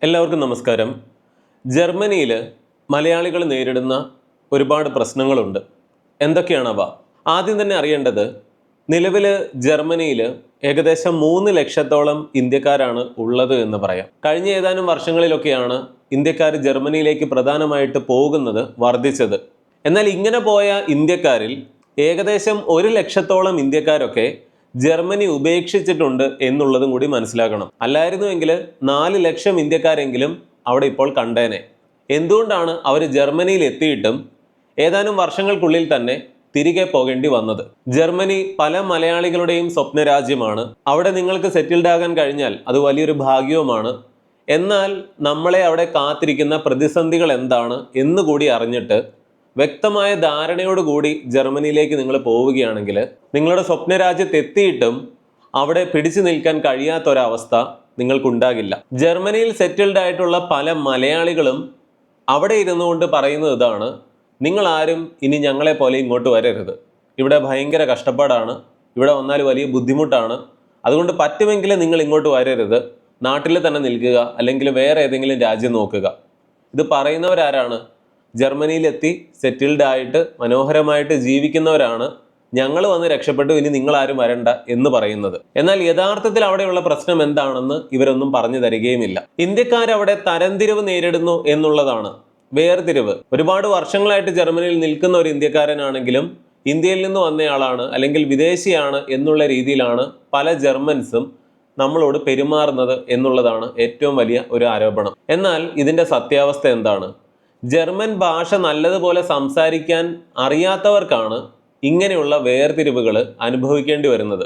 എല്ലാവർക്കും നമസ്കാരം. ജർമ്മനിയിൽ മലയാളികൾ നേരിടുന്ന ഒരുപാട് പ്രശ്നങ്ങളുണ്ട്. എന്തൊക്കെയാണവ? ആദ്യം തന്നെ അറിയേണ്ടത്, നിലവിൽ ജർമ്മനിയിൽ ഏകദേശം 3 ലക്ഷത്തോളം ഇന്ത്യക്കാരാണ് ഉള്ളത് എന്ന് പറയാം. കഴിഞ്ഞ ഏതാനും വർഷങ്ങളിലൊക്കെയാണ് ഇന്ത്യക്കാർ ജർമ്മനിയിലേക്ക് പ്രധാനമായിട്ട് പോകുന്നത് വർദ്ധിച്ചത്. എന്നാൽ ഇങ്ങനെ പോയ ഇന്ത്യക്കാരിൽ ഏകദേശം 1 ലക്ഷത്തോളം ഇന്ത്യക്കാരൊക്കെ ജർമ്മനി ഉപേക്ഷിച്ചിട്ടുണ്ട് എന്നുള്ളതും കൂടി മനസ്സിലാക്കണം. അല്ലായിരുന്നുവെങ്കിൽ 4 ലക്ഷം ഇന്ത്യക്കാരെങ്കിലും അവിടെ ഇപ്പോൾ കണ്ടേനെ. എന്തുകൊണ്ടാണ് അവർ ജർമ്മനിയിൽ എത്തിയിട്ടും ഏതാനും വർഷങ്ങൾക്കുള്ളിൽ തന്നെ തിരികെ പോകേണ്ടി വന്നത്? ജർമ്മനി പല മലയാളികളുടെയും സ്വപ്നരാജ്യമാണ്. അവിടെ നിങ്ങൾക്ക് സെറ്റിൽഡ് ആകാൻ കഴിഞ്ഞാൽ അത് വലിയൊരു ഭാഗ്യവുമാണ്. എന്നാൽ നമ്മളെ അവിടെ കാത്തിരിക്കുന്ന പ്രതിസന്ധികൾ എന്താണ് എന്നുകൂടി അറിഞ്ഞിട്ട് വ്യക്തമായ ധാരണയോടുകൂടി ജർമ്മനിയിലേക്ക് നിങ്ങൾ പോവുകയാണെങ്കിൽ നിങ്ങളുടെ സ്വപ്നരാജ്യത്ത് എത്തിയിട്ടും അവിടെ പിടിച്ചു നിൽക്കാൻ കഴിയാത്തൊരവസ്ഥ നിങ്ങൾക്കുണ്ടാകില്ല. ജർമ്മനിയിൽ സെറ്റിൽഡ് ആയിട്ടുള്ള പല മലയാളികളും അവിടെ ഇരുന്നു കൊണ്ട് പറയുന്നത് ഇതാണ്: നിങ്ങളാരും ഇനി ഞങ്ങളെ പോലെ ഇങ്ങോട്ട് വരരുത്, ഇവിടെ ഭയങ്കര കഷ്ടപ്പാടാണ്, ഇവിടെ വന്നാൽ വലിയ ബുദ്ധിമുട്ടാണ്, അതുകൊണ്ട് പറ്റുമെങ്കിൽ നിങ്ങൾ ഇങ്ങോട്ട് വരരുത്, നാട്ടിൽ തന്നെ നിൽക്കുക, അല്ലെങ്കിൽ വേറെ ഏതെങ്കിലും രാജ്യം നോക്കുക. ഇത് പറയുന്നവരാരാണ്? ജർമ്മനിയിലെത്തി സെറ്റിൽഡ് ആയിട്ട് മനോഹരമായിട്ട് ജീവിക്കുന്നവരാണ് ഞങ്ങൾ വന്ന് രക്ഷപ്പെട്ടു, ഇനി നിങ്ങളാരും വരണ്ട എന്ന് പറയുന്നത്. എന്നാൽ യഥാർത്ഥത്തിൽ അവിടെയുള്ള പ്രശ്നം എന്താണെന്ന് ഇവരൊന്നും പറഞ്ഞു തരികയുമില്ല. ഇന്ത്യക്കാരവിടെ തരംതിരിവ് നേരിടുന്നു എന്നുള്ളതാണ്, വേർതിരിവ്. ഒരുപാട് വർഷങ്ങളായിട്ട് ജർമ്മനിയിൽ നിൽക്കുന്ന ഒരു ഇന്ത്യക്കാരനാണെങ്കിലും ഇന്ത്യയിൽ നിന്ന് വന്നയാളാണ് അല്ലെങ്കിൽ വിദേശിയാണ് എന്നുള്ള രീതിയിലാണ് പല ജർമ്മൻസും നമ്മളോട് പെരുമാറുന്നത് എന്നുള്ളതാണ് ഏറ്റവും വലിയ ഒരു ആരോപണം. എന്നാൽ ഇതിൻ്റെ സത്യാവസ്ഥ എന്താണ്? ജർമ്മൻ ഭാഷ നല്ലതുപോലെ സംസാരിക്കാൻ അറിയാത്തവർക്കാണ് ഇങ്ങനെയുള്ള വേർതിരിവുകൾ അനുഭവിക്കേണ്ടി വരുന്നത്.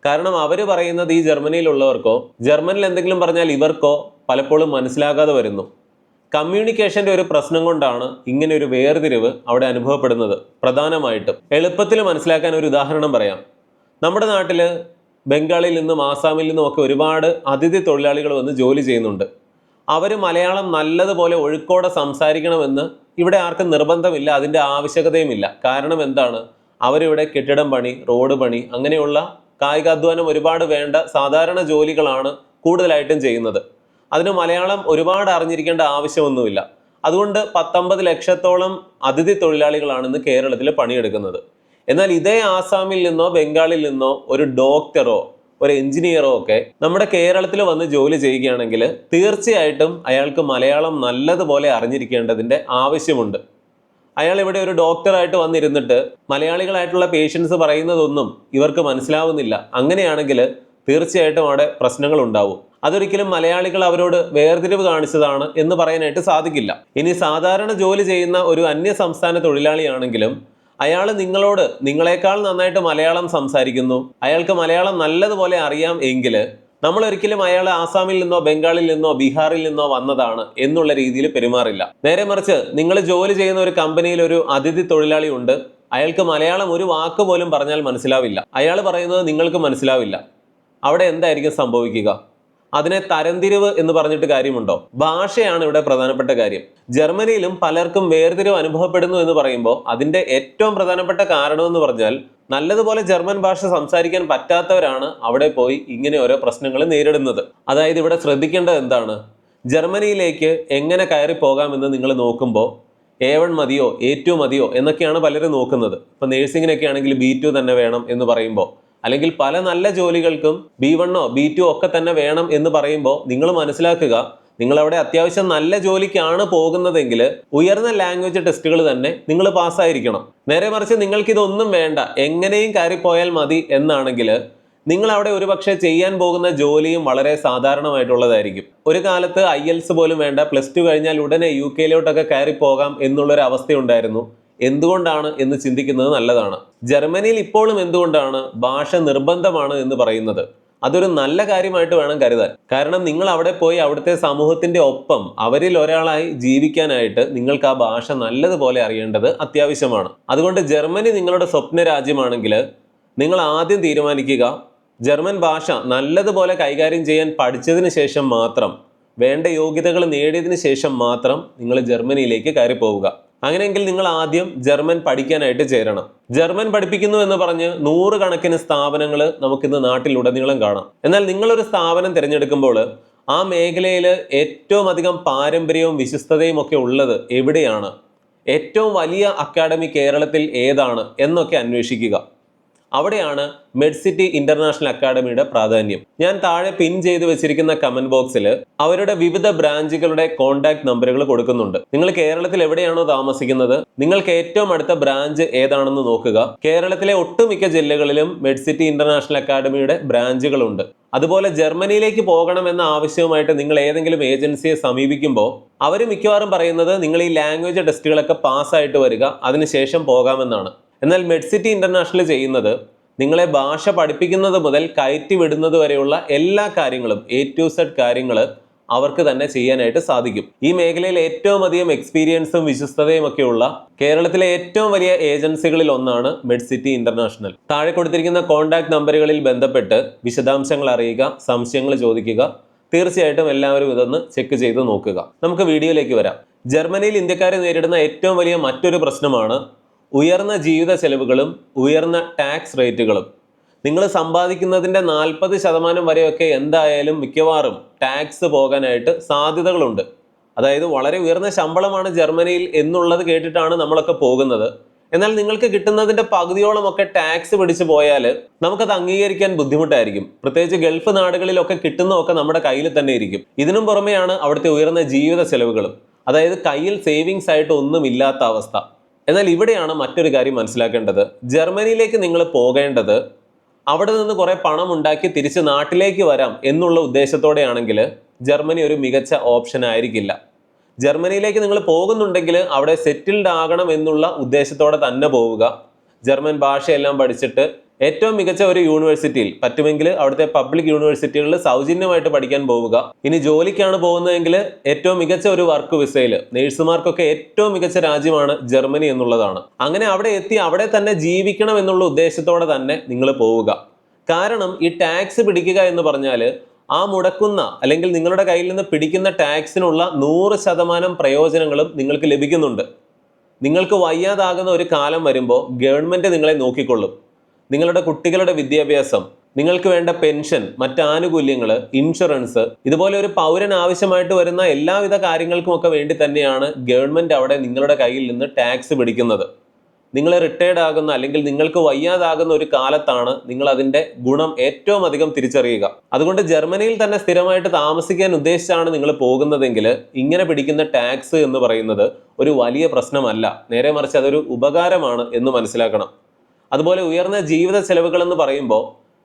കാരണം അവർ പറയുന്നത് ഈ ജർമ്മനിയിലുള്ളവർക്കോ ജർമ്മനിൽ എന്തെങ്കിലും പറഞ്ഞാൽ ഇവർക്കോ പലപ്പോഴും മനസ്സിലാകാതെ വരുന്നു. കമ്മ്യൂണിക്കേഷൻ്റെ ഒരു പ്രശ്നം കൊണ്ടാണ് ഇങ്ങനെ ഒരു വേർതിരിവ് അവിടെ അനുഭവപ്പെടുന്നത്. പ്രധാനമായിട്ടും എളുപ്പത്തിൽ മനസ്സിലാക്കാൻ ഒരു ഉദാഹരണം പറയാം. നമ്മുടെ നാട്ടിൽ ബംഗാളിൽ നിന്നും ആസാമിൽ നിന്നും ഒക്കെ ഒരുപാട് അതിഥി തൊഴിലാളികൾ വന്ന് ജോലി ചെയ്യുന്നുണ്ട്. അവർ മലയാളം നല്ലതുപോലെ ഒഴുക്കോടെ സംസാരിക്കണമെന്ന് ഇവിടെ ആർക്കും നിർബന്ധമില്ല, അതിൻ്റെ ആവശ്യകതയുമില്ല. കാരണം എന്താണ്? അവരിവിടെ കെട്ടിടം പണി, റോഡ് പണി, അങ്ങനെയുള്ള കായികാധ്വാനം ഒരുപാട് വേണ്ട സാധാരണ ജോലികളാണ് കൂടുതലായിട്ടും ചെയ്യുന്നത്. അതിന് മലയാളം ഒരുപാട് അറിഞ്ഞിരിക്കേണ്ട ആവശ്യമൊന്നുമില്ല. അതുകൊണ്ട് 19 ലക്ഷത്തോളം അതിഥി തൊഴിലാളികളാണ് ഇന്ന് കേരളത്തിൽ പണിയെടുക്കുന്നത്. എന്നാൽ ഇതേ ആസാമിൽ നിന്നോ ബംഗാളിൽ നിന്നോ ഒരു ഡോക്ടറോ ഒരു എഞ്ചിനീയറോ ഒക്കെ നമ്മുടെ കേരളത്തിൽ വന്ന് ജോലി ചെയ്യുകയാണെങ്കിൽ തീർച്ചയായിട്ടും അയാൾക്ക് മലയാളം നല്ലതുപോലെ അറിഞ്ഞിരിക്കേണ്ടതിൻ്റെ ആവശ്യമുണ്ട്. അയാൾ ഇവിടെ ഒരു ഡോക്ടറായിട്ട് വന്നിരുന്നിട്ട് മലയാളികളായിട്ടുള്ള പേഷ്യൻസ് പറയുന്നതൊന്നും ഇവർക്ക് മനസ്സിലാവുന്നില്ല. അങ്ങനെയാണെങ്കിൽ തീർച്ചയായിട്ടും അവിടെ പ്രശ്നങ്ങൾ ഉണ്ടാവും. അതൊരിക്കലും മലയാളികൾ അവരോട് വേർതിരിവ് കാണിച്ചതാണ് എന്ന് പറയാനായിട്ട് സാധിക്കില്ല. ഇനി സാധാരണ ജോലി ചെയ്യുന്ന ഒരു അന്യ സംസ്ഥാന തൊഴിലാളിയാണെങ്കിലും അയാൾ നിങ്ങളോട് നിങ്ങളെക്കാൾ നന്നായിട്ട് മലയാളം സംസാരിക്കുന്നു, അയാൾക്ക് മലയാളം നല്ലതുപോലെ അറിയാം എങ്കിൽ നമ്മൾ ഒരിക്കലും അയാൾ ആസാമിൽ നിന്നോ ബംഗാളിൽ നിന്നോ ബീഹാറിൽ നിന്നോ വന്നതാണ് എന്നുള്ള രീതിയിൽ പെരുമാറില്ല. നേരെ മറിച്ച് നിങ്ങൾ ജോലി ചെയ്യുന്ന ഒരു കമ്പനിയിൽ ഒരു അതിഥി തൊഴിലാളി ഉണ്ട്, അയാൾക്ക് മലയാളം ഒരു വാക്ക് പോലും പറഞ്ഞാൽ മനസ്സിലാവില്ല, അയാൾ പറയുന്നത് നിങ്ങൾക്ക് മനസ്സിലാവില്ല. അവിടെ എന്തായിരിക്കും സംഭവിക്കുക? അതിനെ തരംതിരിവ് എന്ന് പറഞ്ഞിട്ട് കാര്യമുണ്ടോ? ഭാഷയാണ് ഇവിടെ പ്രധാനപ്പെട്ട കാര്യം. ജർമ്മനിയിലും പലർക്കും വേർതിരിവ് അനുഭവപ്പെടുന്നു എന്ന് പറയുമ്പോൾ അതിൻ്റെ ഏറ്റവും പ്രധാനപ്പെട്ട കാരണം എന്ന് പറഞ്ഞാൽ നല്ലതുപോലെ ജർമ്മൻ ഭാഷ സംസാരിക്കാൻ പറ്റാത്തവരാണ് അവിടെ പോയി ഇങ്ങനെ ഓരോ പ്രശ്നങ്ങൾ നേരിടുന്നത്. അതായത് ഇവിടെ ശ്രദ്ധിക്കേണ്ടത് എന്താണ്? ജർമ്മനിയിലേക്ക് എങ്ങനെ കയറി പോകാമെന്ന് നിങ്ങൾ നോക്കുമ്പോൾ A1 മതിയോ A2 മതിയോ എന്നൊക്കെയാണ് പലരും നോക്കുന്നത്. ഇപ്പം നേഴ്സിങ്ങിനൊക്കെ ആണെങ്കിൽ B2 തന്നെ വേണം എന്ന് പറയുമ്പോൾ, അല്ലെങ്കിൽ പല നല്ല ജോലികൾക്കും B1 B2 ഒക്കെ തന്നെ വേണം എന്ന് പറയുമ്പോൾ നിങ്ങൾ മനസ്സിലാക്കുക, നിങ്ങൾ അവിടെ അത്യാവശ്യം നല്ല ജോലിക്കാണ് പോകുന്നതെങ്കിൽ ഉയർന്ന ലാംഗ്വേജ് ടെസ്റ്റുകൾ തന്നെ നിങ്ങൾ പാസ്സായിരിക്കണം. നേരെ മറിച്ച് നിങ്ങൾക്കിതൊന്നും വേണ്ട, എങ്ങനെയും കയറിപ്പോയാൽ മതി എന്നാണെങ്കിൽ നിങ്ങൾ അവിടെ ഒരുപക്ഷെ ചെയ്യാൻ പോകുന്ന ജോലിയും വളരെ സാധാരണമായിട്ടുള്ളതായിരിക്കും. ഒരു കാലത്ത് IELTS പോലും വേണ്ട, +2 കഴിഞ്ഞാൽ ഉടനെ UK കയറി പോകാം എന്നുള്ളൊരു അവസ്ഥയുണ്ടായിരുന്നു. എന്തുകൊണ്ടാണ് എന്ന് ചിന്തിക്കുന്നത് നല്ലതാണ്. ജർമ്മനിയിൽ ഇപ്പോഴും എന്തുകൊണ്ടാണ് ഭാഷ നിർബന്ധമാണ് എന്ന് പറയുന്നത്? അതൊരു നല്ല കാര്യമായിട്ട് വേണം കരുതാൻ. കാരണം നിങ്ങൾ അവിടെ പോയി അവിടുത്തെ സമൂഹത്തിൻ്റെ ഒപ്പം അവരിൽ ഒരാളായി ജീവിക്കാനായിട്ട് നിങ്ങൾക്ക് ആ ഭാഷ നല്ലതുപോലെ അറിയേണ്ടത് അത്യാവശ്യമാണ്. അതുകൊണ്ട് ജർമ്മനി നിങ്ങളുടെ സ്വപ്ന രാജ്യമാണെങ്കിൽ നിങ്ങൾ ആദ്യം തീരുമാനിക്കുക, ജർമ്മൻ ഭാഷ നല്ലതുപോലെ കൈകാര്യം ചെയ്യാൻ പഠിച്ചതിന് ശേഷം മാത്രം, വേണ്ട യോഗ്യതകൾ നേടിയതിന് ശേഷം മാത്രം നിങ്ങൾ ജർമ്മനിയിലേക്ക് കയറി പോവുക. അങ്ങനെയെങ്കിൽ നിങ്ങൾ ആദ്യം ജർമ്മൻ പഠിക്കാനായിട്ട് ചേരണം. ജർമ്മൻ പഠിപ്പിക്കുന്നു എന്ന് പറഞ്ഞ് 100 കണക്കിന് സ്ഥാപനങ്ങൾ നമുക്കിന്ന് നാട്ടിലുടനീളം കാണാം. എന്നാൽ നിങ്ങളൊരു സ്ഥാപനം തിരഞ്ഞെടുക്കുമ്പോൾ ആ മേഖലയിൽ ഏറ്റവും അധികം പാരമ്പര്യവും വിശ്വസ്തതയും ഒക്കെ ഉള്ളത് എവിടെയാണ്, ഏറ്റവും വലിയ അക്കാഡമി കേരളത്തിൽ ഏതാണ് എന്നൊക്കെ അന്വേഷിക്കുക. അവിടെയാണ് മെഡ്സിറ്റി ഇന്റർനാഷണൽ അക്കാഡമിയുടെ പ്രാധാന്യം. ഞാൻ താഴെ പിൻ ചെയ്ത് വെച്ചിരിക്കുന്ന കമന്റ് ബോക്സിൽ അവരുടെ വിവിധ ബ്രാഞ്ചുകളുടെ കോൺടാക്ട് നമ്പറുകൾ കൊടുക്കുന്നുണ്ട്. നിങ്ങൾ കേരളത്തിൽ എവിടെയാണോ താമസിക്കുന്നത്, നിങ്ങൾക്ക് ഏറ്റവും അടുത്ത ബ്രാഞ്ച് ഏതാണെന്ന് നോക്കുക. കേരളത്തിലെ ഒട്ടുമിക്ക ജില്ലകളിലും മെഡ്സിറ്റി ഇന്റർനാഷണൽ അക്കാഡമിയുടെ ബ്രാഞ്ചുകളുണ്ട്. അതുപോലെ ജർമ്മനിയിലേക്ക് പോകണമെന്ന ആവശ്യവുമായിട്ട് നിങ്ങൾ ഏതെങ്കിലും ഏജൻസിയെ സമീപിക്കുമ്പോൾ അവർ മിക്കവാറും പറയുന്നത് നിങ്ങൾ ഈ ലാംഗ്വേജ് ടെസ്റ്റുകളൊക്കെ പാസ്സായിട്ട് വരിക, അതിനുശേഷം പോകാമെന്നാണ്. എന്നാൽ മെഡ്സിറ്റി ഇന്റർനാഷണൽ ചെയ്യുന്നത് നിങ്ങളെ ഭാഷ പഠിപ്പിക്കുന്നത് മുതൽ കയറ്റി വിടുന്നത് വരെയുള്ള എല്ലാ കാര്യങ്ങളും A to Z കാര്യങ്ങൾ അവർക്ക് തന്നെ ചെയ്യാനായിട്ട് സാധിക്കും. ഈ മേഖലയിൽ ഏറ്റവും അധികം എക്സ്പീരിയൻസും വിശ്വസ്തതയും ഒക്കെയുള്ള കേരളത്തിലെ ഏറ്റവും വലിയ ഏജൻസികളിൽ ഒന്നാണ് മെഡ്സിറ്റി ഇന്റർനാഷണൽ. താഴെ കൊടുത്തിരിക്കുന്ന കോൺടാക്ട് നമ്പറുകളിൽ ബന്ധപ്പെട്ട് വിശദാംശങ്ങൾ അറിയുക, സംശയങ്ങൾ ചോദിക്കുക. തീർച്ചയായിട്ടും എല്ലാവരും ഇതൊന്ന് ചെക്ക് ചെയ്ത് നോക്കുക. നമുക്ക് വീഡിയോയിലേക്ക് വരാം. ജർമ്മനിയിൽ ഇന്ത്യക്കാരെ നേരിടുന്ന ഏറ്റവും വലിയ മറ്റൊരു പ്രശ്നമാണ് ഉയർന്ന ജീവിത ചെലവുകളും ഉയർന്ന ടാക്സ് റേറ്റുകളും. നിങ്ങൾ സമ്പാദിക്കുന്നതിൻ്റെ 40% വരെയൊക്കെ എന്തായാലും മിക്കവാറും ടാക്സ് പോകാനായിട്ട് സാധ്യതകളുണ്ട്. അതായത് വളരെ ഉയർന്ന ശമ്പളമാണ് ജർമ്മനിയിൽ എന്നുള്ളത് കേട്ടിട്ടാണ് നമ്മളൊക്കെ പോകുന്നത്. എന്നാൽ നിങ്ങൾക്ക് കിട്ടുന്നതിൻ്റെ പകുതിയോളമൊക്കെ ടാക്സ് പിടിച്ചു പോയാൽ നമുക്കത് അംഗീകരിക്കാൻ ബുദ്ധിമുട്ടായിരിക്കും. പ്രത്യേകിച്ച് ഗൾഫ് നാടുകളിലൊക്കെ കിട്ടുന്നതൊക്കെ നമ്മുടെ കയ്യിൽ തന്നെ ഇരിക്കും. ഇതിനും പുറമെയാണ് അവിടുത്തെ ഉയർന്ന ജീവിത ചെലവുകളും, അതായത് കയ്യിൽ സേവിങ്സ് ആയിട്ട് ഒന്നുമില്ലാത്ത അവസ്ഥ. എന്നാൽ ഇവിടെയാണ് മറ്റൊരു കാര്യം മനസ്സിലാക്കേണ്ടത്. ജർമ്മനിയിലേക്ക് നിങ്ങൾ പോകേണ്ടത് അവിടെ നിന്ന് കുറെ പണം ഉണ്ടാക്കി തിരിച്ച് നാട്ടിലേക്ക് വരാം എന്നുള്ള ഉദ്ദേശത്തോടെയാണെങ്കിൽ ജർമ്മനി ഒരു മികച്ച ഓപ്ഷൻ ആയിരിക്കില്ല. ജർമ്മനിയിലേക്ക് നിങ്ങൾ പോകുന്നുണ്ടെങ്കിൽ അവിടെ സെറ്റിൽഡ് ആകണം എന്നുള്ള ഉദ്ദേശത്തോടെ തന്നെ പോവുക. ജർമ്മൻ ഭാഷയെല്ലാം പഠിച്ചിട്ട് ഏറ്റവും മികച്ച ഒരു യൂണിവേഴ്സിറ്റിയിൽ, പറ്റുമെങ്കിൽ അവിടുത്തെ പബ്ലിക് യൂണിവേഴ്സിറ്റികളിൽ സൗജന്യമായിട്ട് പഠിക്കാൻ പോവുക. ഇനി ജോലിക്കാണ് പോകുന്നതെങ്കിൽ ഏറ്റവും മികച്ച ഒരു വർക്ക് വിസയിൽ, നേഴ്സുമാർക്കൊക്കെ ഏറ്റവും മികച്ച രാജ്യമാണ് ജർമ്മനി എന്നുള്ളതാണ്. അങ്ങനെ അവിടെ എത്തി അവിടെ തന്നെ ജീവിക്കണം എന്നുള്ള ഉദ്ദേശത്തോടെ തന്നെ നിങ്ങൾ പോവുക. കാരണം ഈ ടാക്സ് പിടിക്കുക എന്ന് പറഞ്ഞാൽ ആ മുടക്കുന്ന അല്ലെങ്കിൽ നിങ്ങളുടെ കയ്യിൽ നിന്ന് പിടിക്കുന്ന ടാക്സിനുള്ള 100% പ്രയോജനങ്ങളും നിങ്ങൾക്ക് ലഭിക്കുന്നുണ്ട്. നിങ്ങൾക്ക് വയ്യാതാകുന്ന ഒരു കാലം വരുമ്പോൾ ഗവൺമെന്റ് നിങ്ങളെ നോക്കിക്കൊള്ളും. നിങ്ങളുടെ കുട്ടികളുടെ വിദ്യാഭ്യാസം, നിങ്ങൾക്ക് വേണ്ട പെൻഷൻ, മറ്റ് ആനുകൂല്യങ്ങൾ, ഇൻഷുറൻസ്, ഇതുപോലെ ഒരു പൗരൻ ആവശ്യമായിട്ട് വരുന്ന എല്ലാവിധ കാര്യങ്ങൾക്കുമൊക്കെ വേണ്ടി തന്നെയാണ് ഗവൺമെന്റ് അവിടെ നിങ്ങളുടെ കയ്യിൽ നിന്ന് ടാക്സ് പിടിക്കുന്നത്. നിങ്ങൾ റിട്ടയർഡ് ആകുന്ന അല്ലെങ്കിൽ നിങ്ങൾക്ക് വയ്യാതാകുന്ന ഒരു കാലത്താണ് നിങ്ങൾ അതിൻ്റെ ഗുണം ഏറ്റവും അധികം തിരിച്ചറിയുക. അതുകൊണ്ട് ജർമ്മനിയിൽ തന്നെ സ്ഥിരമായിട്ട് താമസിക്കാൻ ഉദ്ദേശിച്ചാണ് നിങ്ങൾ പോകുന്നതെങ്കിൽ ഇങ്ങനെ പിടിക്കുന്ന ടാക്സ് എന്ന് പറയുന്നത് ഒരു വലിയ പ്രശ്നമല്ല, നേരെ മറിച്ച് അതൊരു ഉപകാരമാണ് എന്ന് മനസ്സിലാക്കണം. അതുപോലെ ഉയർന്ന ജീവിത ചെലവുകൾ എന്ന് പറയുമ്പോൾ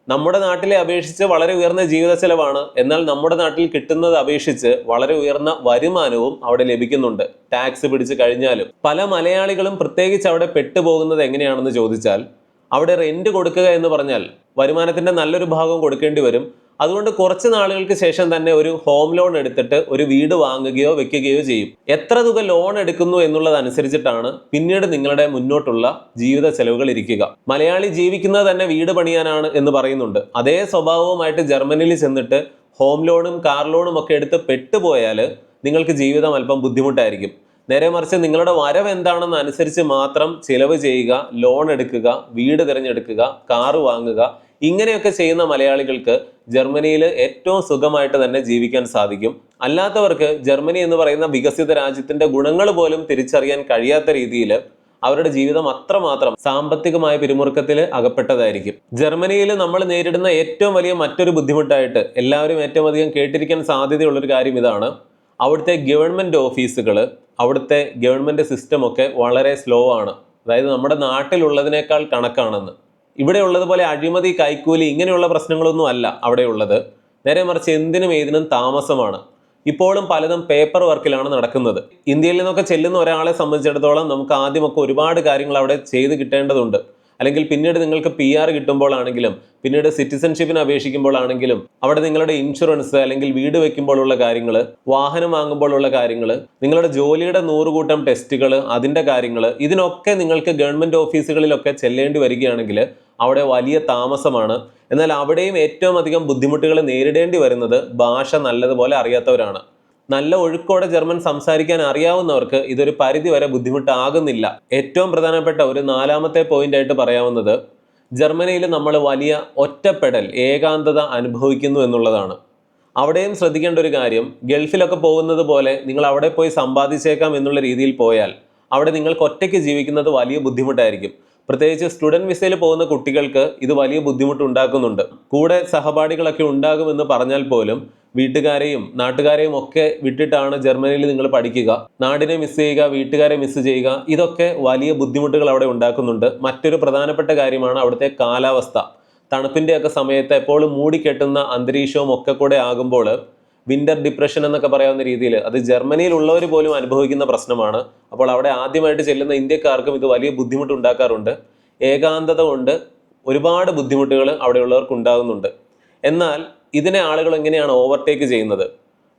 നമ്മുടെ നാട്ടിലെ അപേക്ഷിച്ച് വളരെ ഉയർന്ന ജീവിത ചെലവാണ്. എന്നാൽ നമ്മുടെ നാട്ടിൽ കിട്ടുന്നത് അപേക്ഷിച്ച് വളരെ ഉയർന്ന വരുമാനവും അവിടെ ലഭിക്കുന്നുണ്ട് ടാക്സ് പിടിച്ചു കഴിഞ്ഞാലും. പല മലയാളികളും പ്രത്യേകിച്ച് അവിടെ പെട്ടുപോകുന്നത് എങ്ങനെയാണെന്ന് ചോദിച്ചാൽ, അവിടെ റെന്റ് കൊടുക്കുക എന്ന് പറഞ്ഞാൽ വരുമാനത്തിന്റെ നല്ലൊരു ഭാഗം കൊടുക്കേണ്ടി വരും. അതുകൊണ്ട് കുറച്ച് നാളുകൾക്ക് ശേഷം തന്നെ ഒരു ഹോം ലോൺ എടുത്തിട്ട് ഒരു വീട് വാങ്ങുകയോ വെക്കുകയോ ചെയ്യും. എത്ര തുക ലോൺ എടുക്കുന്നു എന്നുള്ളതനുസരിച്ചിട്ടാണ് പിന്നീട് നിങ്ങളുടെ മുന്നോട്ടുള്ള ജീവിത ചെലവുകൾ ഇരിക്കുക. മലയാളി ജീവിക്കുന്നത് തന്നെ വീട് പണിയാനാണ് എന്ന് പറയുന്നുണ്ട്. അതേ സ്വഭാവവുമായിട്ട് ജർമ്മനിയിൽ ചെന്നിട്ട് ഹോം ലോണും കാർ ലോണും ഒക്കെ എടുത്ത് പെട്ടുപോയാൽ നിങ്ങൾക്ക് ജീവിതം അല്പം ബുദ്ധിമുട്ടായിരിക്കും. നേരെ മറിച്ച് നിങ്ങളുടെ വരവ് എന്താണെന്ന് അനുസരിച്ച് മാത്രം ചിലവ് ചെയ്യുക, ലോൺ എടുക്കുക, വീട് തിരഞ്ഞെടുക്കുക, കാറ് വാങ്ങുക, ഇങ്ങനെയൊക്കെ ചെയ്യുന്ന മലയാളികൾക്ക് ജർമ്മനിയിൽ ഏറ്റവും സുഖമായിട്ട് തന്നെ ജീവിക്കാൻ സാധിക്കും. അല്ലാത്തവർക്ക് ജർമ്മനി എന്ന് പറയുന്ന വികസിത രാജ്യത്തിന്റെ ഗുണങ്ങൾ പോലും തിരിച്ചറിയാൻ കഴിയാത്ത രീതിയിൽ അവരുടെ ജീവിതം അത്രമാത്രം സാമ്പത്തികമായ പിരിമുറുക്കത്തിൽ അകപ്പെട്ടതായിരിക്കും. ജർമ്മനിയിൽ നമ്മൾ നേരിടുന്ന ഏറ്റവും വലിയ മറ്റൊരു ബുദ്ധിമുട്ടായിട്ട് എല്ലാവരും ഏറ്റവും അധികം കേട്ടിരിക്കാൻ സാധ്യതയുള്ളൊരു കാര്യം ഇതാണ്. അവിടുത്തെ ഗവൺമെന്റ് ഓഫീസുകൾ, അവിടുത്തെ ഗവൺമെന്റ് സിസ്റ്റം ഒക്കെ വളരെ സ്ലോ ആണ്. അതായത് നമ്മുടെ നാട്ടിലുള്ളതിനേക്കാൾ കണക്കാണെന്ന്. ഇവിടെ ഉള്ളതുപോലെ അഴിമതി, കൈക്കൂലി ഇങ്ങനെയുള്ള പ്രശ്നങ്ങളൊന്നും അല്ല അവിടെ ഉള്ളത്. നേരെ മറിച്ച് എന്തിനും ഏതിനും താമസമാണ്. ഇപ്പോഴും പലതും പേപ്പർ വർക്കിലാണ് നടക്കുന്നത്. ഇന്ത്യയിൽ നിന്നൊക്കെ ചെല്ലുന്ന ഒരാളെ സംബന്ധിച്ചിടത്തോളം നമുക്ക് ആദ്യമൊക്കെ ഒരുപാട് കാര്യങ്ങൾ അവിടെ ചെയ്ത് കിട്ടേണ്ടതുണ്ട്. അല്ലെങ്കിൽ പിന്നീട് നിങ്ങൾക്ക് PR കിട്ടുമ്പോഴാണെങ്കിലും പിന്നീട് സിറ്റിസൺഷിപ്പിന് അപേക്ഷിക്കുമ്പോഴാണെങ്കിലും അവിടെ നിങ്ങളുടെ ഇൻഷുറൻസ് അല്ലെങ്കിൽ വീട് വെക്കുമ്പോഴുള്ള കാര്യങ്ങൾ, വാഹനം വാങ്ങുമ്പോഴുള്ള കാര്യങ്ങൾ, നിങ്ങളുടെ ജോലിയുടെ 100 കൂട്ടം ടെസ്റ്റുകൾ, അതിൻ്റെ കാര്യങ്ങൾ, ഇതിനൊക്കെ നിങ്ങൾക്ക് ഗവൺമെന്റ് ഓഫീസുകളിലൊക്കെ ചെല്ലേണ്ടി വരികയാണെങ്കിൽ അവിടെ വലിയ താമസമാണ്. എന്നാൽ അവിടെയും ഏറ്റവും അധികം ബുദ്ധിമുട്ടുകൾ നേരിടേണ്ടി വരുന്നത് ഭാഷ നല്ലതുപോലെ അറിയാത്തവരാണ്. നല്ല ഒഴുക്കോടെ ജർമ്മൻ സംസാരിക്കാൻ അറിയാവുന്നവർക്ക് ഇതൊരു പരിധി വരെ ബുദ്ധിമുട്ടാകുന്നില്ല. ഏറ്റവും പ്രധാനപ്പെട്ട ഒരു 4ാമത്തെ പോയിന്റ് ആയിട്ട് പറയാവുന്നത്, ജർമ്മനിയിൽ നമ്മൾ വലിയ ഒറ്റപ്പെടൽ, ഏകാന്തത അനുഭവിക്കുന്നു എന്നുള്ളതാണ്. അവിടെയും ശ്രദ്ധിക്കേണ്ട ഒരു കാര്യം, ഗൾഫിലൊക്കെ പോകുന്നത് പോലെ നിങ്ങൾ അവിടെ പോയി സമ്പാദിച്ചേക്കാം എന്നുള്ള രീതിയിൽ പോയാൽ അവിടെ നിങ്ങൾക്ക് ഒറ്റയ്ക്ക് ജീവിക്കുന്നത് വലിയ ബുദ്ധിമുട്ടായിരിക്കും. പ്രത്യേകിച്ച് സ്റ്റുഡൻറ് വിസയിൽ പോകുന്ന കുട്ടികൾക്ക് ഇത് വലിയ ബുദ്ധിമുട്ട് ഉണ്ടാക്കുന്നുണ്ട്. കൂടെ സഹപാഠികളൊക്കെ ഉണ്ടാകുമെന്ന് പറഞ്ഞാൽ പോലും വീട്ടുകാരെയും നാട്ടുകാരെയും ഒക്കെ വിട്ടിട്ടാണ് ജർമ്മനിയിൽ നിങ്ങൾ പഠിക്കുക. നാടിനെ മിസ് ചെയ്യുക, വീട്ടുകാരെ മിസ് ചെയ്യുക, ഇതൊക്കെ വലിയ ബുദ്ധിമുട്ടുകൾ അവിടെ ഉണ്ടാക്കുന്നുണ്ട്. മറ്റൊരു പ്രധാനപ്പെട്ട കാര്യമാണ് അവിടുത്തെ കാലാവസ്ഥ. തണുപ്പിൻ്റെയൊക്കെ സമയത്ത് എപ്പോഴും മൂടിക്കെട്ടുന്ന അന്തരീക്ഷവും ഒക്കെ കൂടെ ആകുമ്പോൾ വിന്റർ ഡിപ്രഷൻ എന്നൊക്കെ പറയാവുന്ന രീതിയിൽ അത് ജർമ്മനിയിൽ ഉള്ളവർ പോലും അനുഭവിക്കുന്ന പ്രശ്നമാണ്. അപ്പോൾ അവിടെ ആദ്യമായിട്ട് ചെല്ലുന്ന ഇന്ത്യക്കാർക്കും ഇത് വലിയ ബുദ്ധിമുട്ട് ഉണ്ടാക്കാറുണ്ട്. ഏകാന്തത കൊണ്ട് ഒരുപാട് ബുദ്ധിമുട്ടുകൾ അവിടെയുള്ളവർക്ക് ഉണ്ടാകുന്നുണ്ട്. എന്നാൽ ഇതിനെ ആളുകൾ എങ്ങനെയാണ് ഓവർടേക്ക് ചെയ്യുന്നത്?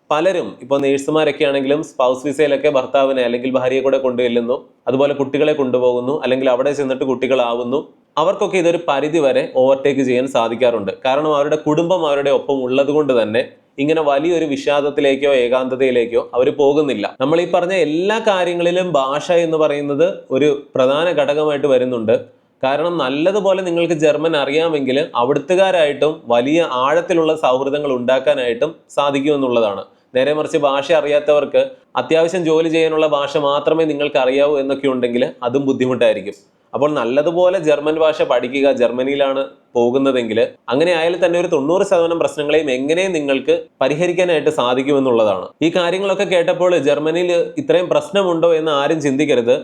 പലരും ഇപ്പോൾ നേഴ്സുമാരൊക്കെ ആണെങ്കിലും സ്പൗസ് വിസയിലൊക്കെ ഭർത്താവിനെ അല്ലെങ്കിൽ ഭാര്യയെ കൂടെ കൊണ്ടുചെല്ലുന്നു, അതുപോലെ കുട്ടികളെ കൊണ്ടുപോകുന്നു, അല്ലെങ്കിൽ അവിടെ ചെന്നിട്ട് കുട്ടികളാവുന്നു. അവർക്കൊക്കെ ഇതൊരു പരിധി വരെ ഓവർടേക്ക് ചെയ്യാൻ സാധിക്കാറുണ്ട്. കാരണം അവരുടെ കുടുംബം അവരുടെ ഒപ്പം ഉള്ളത് കൊണ്ട് തന്നെ ഇങ്ങനെ വലിയൊരു വിഷാദത്തിലേക്കോ ഏകാന്തതയിലേക്കോ അവർ പോകുന്നില്ല. നമ്മൾ ഈ പറഞ്ഞ എല്ലാ കാര്യങ്ങളിലും ഭാഷ എന്ന് പറയുന്നത് ഒരു പ്രധാന ഘടകമായിട്ട് വരുന്നുണ്ട്. കാരണം നല്ലതുപോലെ നിങ്ങൾക്ക് ജർമ്മൻ അറിയാമെങ്കിൽ അവിടുത്തുകാരായിട്ടും വലിയ ആഴത്തിലുള്ള സൗഹൃദങ്ങൾ ഉണ്ടാക്കാനായിട്ടും സാധിക്കുമെന്നുള്ളതാണ്. നേരെ മറിച്ച് ഭാഷ അറിയാത്തവർക്ക് അത്യാവശ്യം ജോലി ചെയ്യാനുള്ള ഭാഷ മാത്രമേ നിങ്ങൾക്ക് അറിയാവൂ എന്നൊക്കെ ഉണ്ടെങ്കിൽ അതും ബുദ്ധിമുട്ടായിരിക്കും. അപ്പോൾ നല്ലതുപോലെ ജർമ്മൻ ഭാഷ പഠിക്കുക. ജർമ്മനിയിലാണ് പോകുന്നതെങ്കിൽ അങ്ങനെ ആയാലും തന്നെ ഒരു 90% പ്രശ്നങ്ങളെയും എങ്ങനെയും നിങ്ങൾക്ക് പരിഹരിക്കാനായിട്ട് സാധിക്കുമെന്നുള്ളതാണ്. ഈ കാര്യങ്ങളൊക്കെ കേട്ടപ്പോൾ ജർമ്മനിയിൽ ഇത്രയും പ്രശ്നമുണ്ടോ എന്ന് ആരും ചിന്തിക്കരുത്.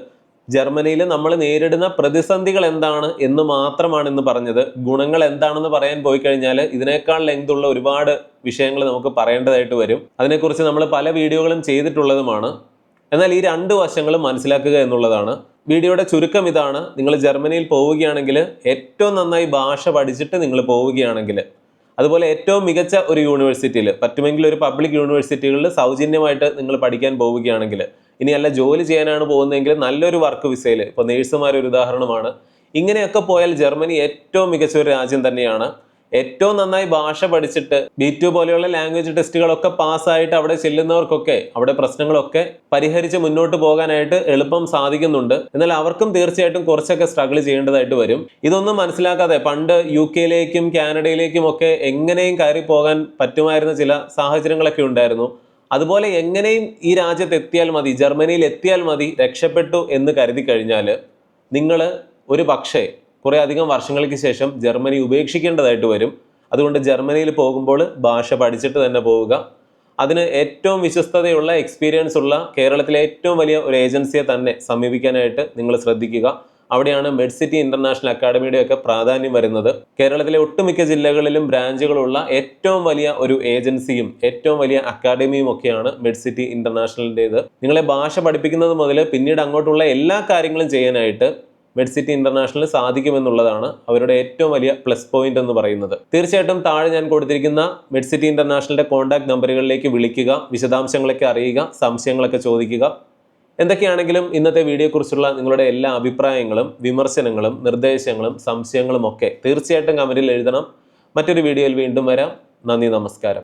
ജർമ്മനിയിൽ നമ്മൾ നേരിടുന്ന പ്രതിസന്ധികൾ എന്താണ് എന്ന് മാത്രമാണ് ഇന്ന് പറഞ്ഞത്. ഗുണങ്ങൾ എന്താണെന്ന് പറയാൻ പോയി കഴിഞ്ഞാൽ ഇതിനേക്കാൾ ലെങ്തുള്ള ഒരുപാട് വിഷയങ്ങൾ നമുക്ക് പറയേണ്ടതായിട്ട് വരും. അതിനെക്കുറിച്ച് നമ്മൾ പല വീഡിയോകളും ചെയ്തിട്ടുള്ളതുമാണ്. എന്നാൽ ഈ രണ്ട് വശങ്ങളും മനസ്സിലാക്കുക എന്നുള്ളതാണ്. വീഡിയോയുടെ ചുരുക്കം ഇതാണ്. നിങ്ങൾ ജർമ്മനിയിൽ പോവുകയാണെങ്കിൽ ഏറ്റവും നന്നായി ഭാഷ പഠിച്ചിട്ട് നിങ്ങൾ പോവുകയാണെങ്കിൽ, അതുപോലെ ഏറ്റവും മികച്ച ഒരു യൂണിവേഴ്സിറ്റിയിൽ, പറ്റുമെങ്കിൽ ഒരു പബ്ലിക് യൂണിവേഴ്സിറ്റികളിൽ സൗജന്യമായിട്ട് നിങ്ങൾ പഠിക്കാൻ പോവുകയാണെങ്കിൽ, ഇനിയല്ല ജോലി ചെയ്യാനാണ് പോകുന്നതെങ്കിൽ നല്ലൊരു വർക്ക് വിസയിൽ, ഇപ്പോൾ നേഴ്സുമാരൊരു ഉദാഹരണമാണ്. ഇങ്ങനെയൊക്കെ പോയാൽ ജർമ്മനി ഏറ്റവും മികച്ച ഒരു രാജ്യം തന്നെയാണ്. ഏറ്റവും നന്നായി ഭാഷ പഠിച്ചിട്ട് B2 പോലെയുള്ള ലാംഗ്വേജ് ടെസ്റ്റുകളൊക്കെ പാസ്സായിട്ട് അവിടെ ചെല്ലുന്നവർക്കൊക്കെ അവിടെ പ്രശ്നങ്ങളൊക്കെ പരിഹരിച്ച് മുന്നോട്ട് പോകാനായിട്ട് എളുപ്പം സാധിക്കുന്നുണ്ട്. എന്നാൽ അവർക്കും തീർച്ചയായിട്ടും കുറച്ചൊക്കെ സ്ട്രഗിൾ ചെയ്യേണ്ടതായിട്ട് വരും. ഇതൊന്നും മനസ്സിലാക്കാതെ പണ്ട് UK-യിലേക്കും കാനഡയിലേക്കും ഒക്കെ എങ്ങനെയും കയറി പോകാൻ പറ്റുമായിരുന്ന ചില സാഹചര്യങ്ങളൊക്കെ ഉണ്ടായിരുന്നു. അതുപോലെ എങ്ങനെയും ഈ രാജ്യത്ത് എത്തിയാൽ മതി, ജർമ്മനിയിൽ എത്തിയാൽ മതി, രക്ഷപ്പെട്ടു എന്ന് കരുതി കഴിഞ്ഞാൽ നിങ്ങൾ ഒരു പക്ഷേ കുറേ അധികം വർഷങ്ങൾക്ക് ശേഷം ജർമ്മനി ഉപേക്ഷിക്കേണ്ടതായിട്ട് വരും. അതുകൊണ്ട് ജർമ്മനിയിൽ പോകുമ്പോൾ ഭാഷ പഠിച്ചിട്ട് തന്നെ പോവുക. അതിന് ഏറ്റവും വിശ്വസ്തതയുള്ള എക്സ്പീരിയൻസ് ഉള്ള കേരളത്തിലെ ഏറ്റവും വലിയ ഒരു ഏജൻസിയെ തന്നെ സമീപിക്കാനായിട്ട് നിങ്ങൾ ശ്രദ്ധിക്കുക. അവിടെയാണ് മെഡ്സിറ്റി ഇന്റർനാഷണൽ അക്കാഡമിയുടെയൊക്കെ പ്രാധാന്യം വരുന്നത്. കേരളത്തിലെ ഒട്ടുമിക്ക ജില്ലകളിലും ബ്രാഞ്ചുകളുള്ള ഏറ്റവും വലിയ ഒരു ഏജൻസിയും ഏറ്റവും വലിയ അക്കാഡമിയും ഒക്കെയാണ് മെഡ്സിറ്റി ഇന്റർനാഷണലിൻ്റെത്. നിങ്ങളെ ഭാഷ പഠിപ്പിക്കുന്നത് മുതൽ പിന്നീട് അങ്ങോട്ടുള്ള എല്ലാ കാര്യങ്ങളും ചെയ്യാനായിട്ട് മെഡ്സിറ്റി ഇന്റർനാഷണൽ സാധിക്കുമെന്നുള്ളതാണ് അവരുടെ ഏറ്റവും വലിയ പ്ലസ് പോയിന്റ് എന്ന് പറയുന്നത്. തീർച്ചയായിട്ടും താഴെ ഞാൻ കൊടുത്തിരിക്കുന്ന മെഡ്സിറ്റി ഇന്റർനാഷണലിന്റെ കോൺടാക്ട് നമ്പറുകളിലേക്ക് വിളിക്കുക, വിശദാംശങ്ങളൊക്കെ അറിയുക, സംശയങ്ങളൊക്കെ ചോദിക്കുക. എന്തൊക്കെയാണെങ്കിലും ഇന്നത്തെ വീഡിയോയെക്കുറിച്ചുള്ള നിങ്ങളുടെ എല്ലാ അഭിപ്രായങ്ങളും വിമർശനങ്ങളും നിർദ്ദേശങ്ങളും സംശയങ്ങളും ഒക്കെ തീർച്ചയായിട്ടും കമന്റിൽ എഴുതണം. മറ്റൊരു വീഡിയോയിൽ വീണ്ടും വരാം. നന്ദി, നമസ്കാരം.